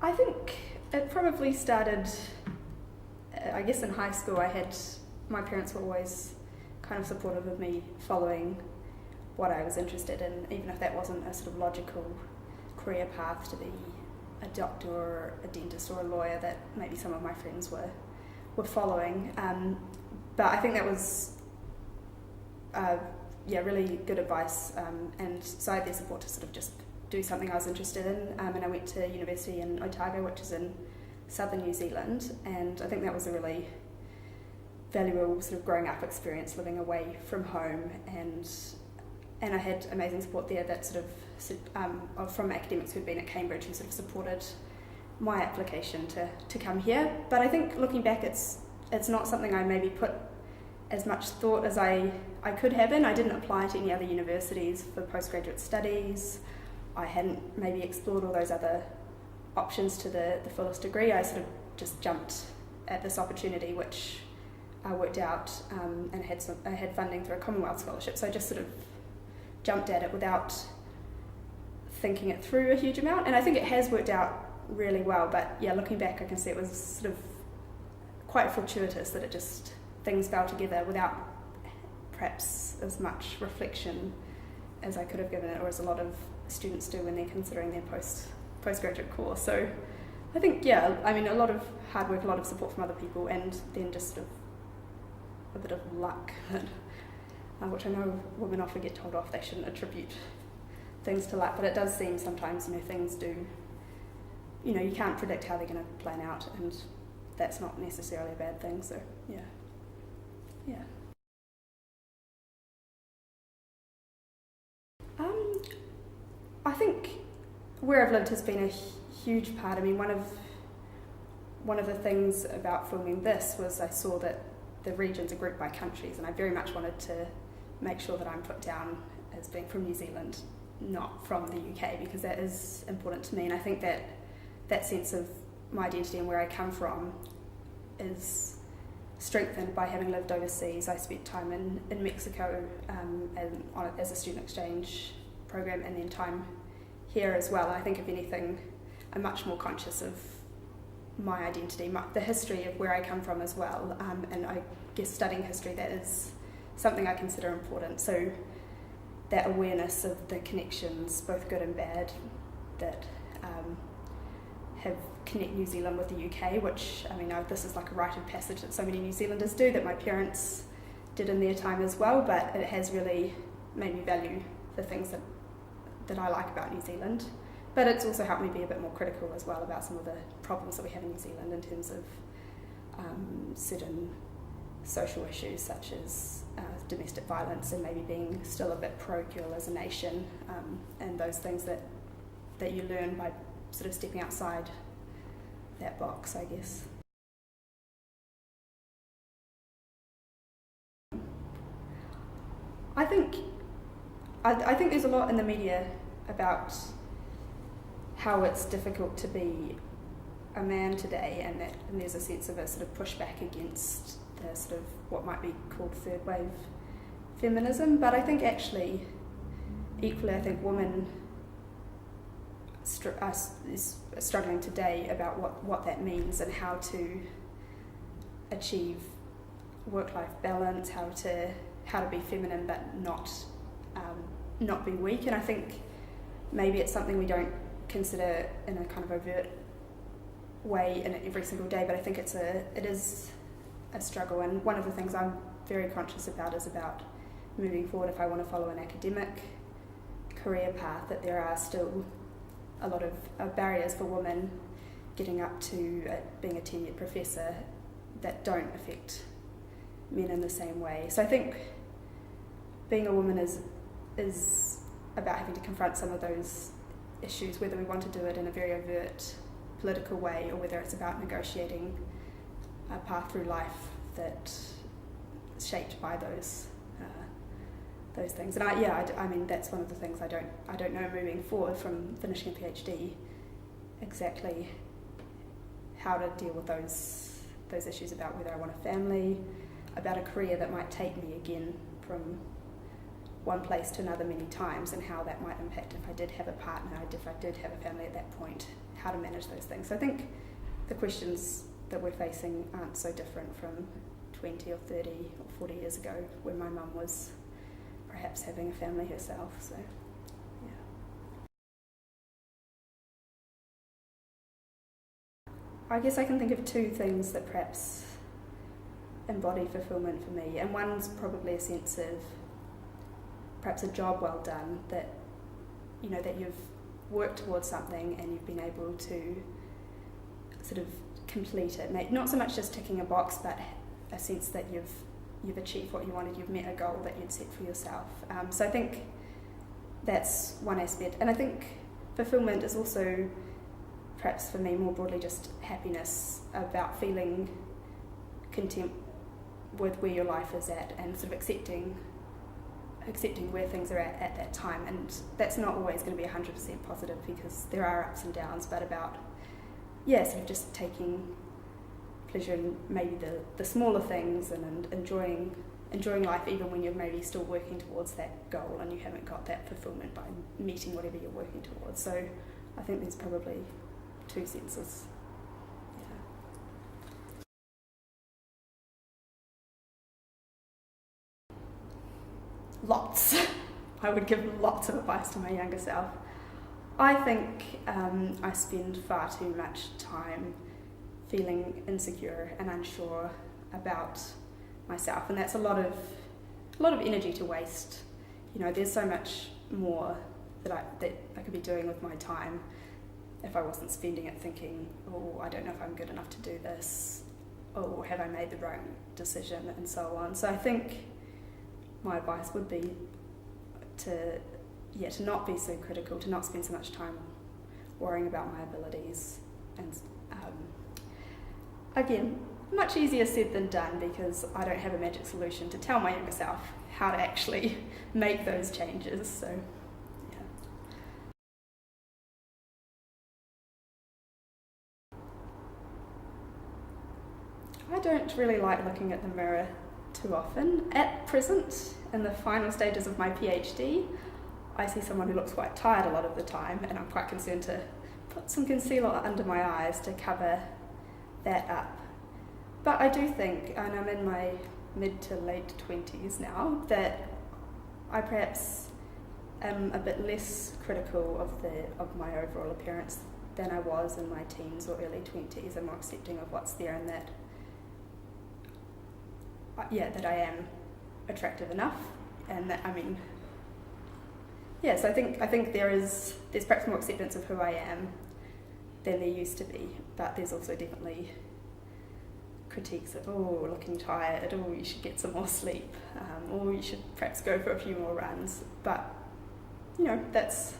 I think it probably started, I guess in high school my parents were always kind of supportive of me following what I was interested in, even if that wasn't a sort of logical career path to be a doctor or a dentist or a lawyer that maybe some of my friends were following. But I think that was really good advice, and so I had their support to sort of just do something I was interested in, and I went to university in Otago, which is in southern New Zealand, and I think that was a really valuable sort of growing up experience, living away from home, and I had amazing support there that sort of from academics who'd been at Cambridge who sort of supported my application to come here. But I think looking back, it's not something I maybe put as much thought as I could have in. I didn't apply to any other universities for postgraduate studies. I hadn't maybe explored all those other options to the fullest degree. I sort of just jumped at this opportunity, which I worked out, and I had funding through a Commonwealth scholarship. So I just sort of jumped at it without thinking it through a huge amount. And I think it has worked out really well. But yeah, looking back, I can see it was sort of quite fortuitous that things fell together without perhaps as much reflection as I could have given it, or as a lot of students do when they're considering their postgraduate course. So I think, a lot of hard work, a lot of support from other people, and then just sort of a bit of luck, which I know women often get told off they shouldn't attribute things to luck, but it does seem sometimes, things do, you can't predict how they're going to plan out, and that's not necessarily a bad thing, so yeah. I think where I've lived has been a huge part. I mean, one of the things about filming this was I saw that the regions are grouped by countries, and I very much wanted to make sure that I'm put down as being from New Zealand, not from the UK, because that is important to me, and I think that sense of my identity and where I come from is strengthened by having lived overseas. I spent time in Mexico as a student exchange program, and then time here as well. And I think, if anything, I'm much more conscious of my identity, the history of where I come from as well, and I guess studying history, that is something I consider important. So that awareness of the connections, both good and bad, that connect New Zealand with the UK, which, this is like a rite of passage that so many New Zealanders do, that my parents did in their time as well, but it has really made me value the things that I like about New Zealand. But it's also helped me be a bit more critical as well about some of the problems that we have in New Zealand in terms of certain social issues such as domestic violence, and maybe being still a bit parochial as a nation, and those things that you learn by sort of stepping outside that box, I guess. I think there's a lot in the media about how it's difficult to be a man today, and there's a sense of a sort of pushback against the sort of what might be called third wave feminism. But I think actually, equally, I think women is struggling today about what that means, and how to achieve work-life balance, how to be feminine but not be weak. And I think maybe it's something we don't consider in a kind of overt way in every single day, but I think it is a struggle. And one of the things I'm very conscious about is about moving forward, if I want to follow an academic career path, that there are still a lot of barriers for women getting up to being a tenured professor that don't affect men in the same way. So I think being a woman is about having to confront some of those issues, whether we want to do it in a very overt political way, or whether it's about negotiating a path through life that's shaped by those things. And I mean that's one of the things I don't know moving forward from finishing a PhD exactly how to deal with those issues about whether I want a family, about a career that might take me again from one place to another many times, and how that might impact if I did have a partner, if I did have a family at that point, how to manage those things. So I think the questions that we're facing aren't so different from 20 or 30 or 40 years ago when my mum was perhaps having a family herself. So yeah. I guess I can think of two things that perhaps embody fulfillment for me, and one's probably a sense of perhaps a job well done, that that you've worked towards something and you've been able to sort of complete it, not so much just ticking a box, but a sense that you've achieved what you wanted, you've met a goal that you'd set for yourself. So I think that's one aspect, and I think fulfillment is also perhaps for me more broadly just happiness, about feeling content with where your life is at and sort of accepting where things are at that time. And that's not always going to be 100% positive because there are ups and downs, but about sort of just taking pleasure in maybe the smaller things and enjoying life even when you're maybe still working towards that goal and you haven't got that fulfillment by meeting whatever you're working towards. So I think there's probably two senses. Lots. I would give lots of advice to my younger self. I think I spend far too much time feeling insecure and unsure about myself, and that's a lot of energy to waste. There's so much more that I could be doing with my time if I wasn't spending it thinking, oh, I don't know if I'm good enough to do this, or have I made the right decision, and so on. So I think my advice would be to not be so critical, to not spend so much time worrying about my abilities. And again, much easier said than done, because I don't have a magic solution to tell my younger self how to actually make those changes. So yeah. I don't really like looking at the mirror too often. At present, in the final stages of my PhD, I see someone who looks quite tired a lot of the time, and I'm quite concerned to put some concealer under my eyes to cover that up. But I do think, and I'm in my mid to late 20s now, that I perhaps am a bit less critical of my overall appearance than I was in my teens or early 20s. I'm more accepting of what's there, and that I am attractive enough, and that so I think there's perhaps more acceptance of who I am than there used to be, but there's also definitely critiques of, oh, looking tired, oh, you should get some more sleep, or you should perhaps go for a few more runs. But that's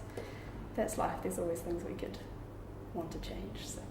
life. There's always things we could want to change. So.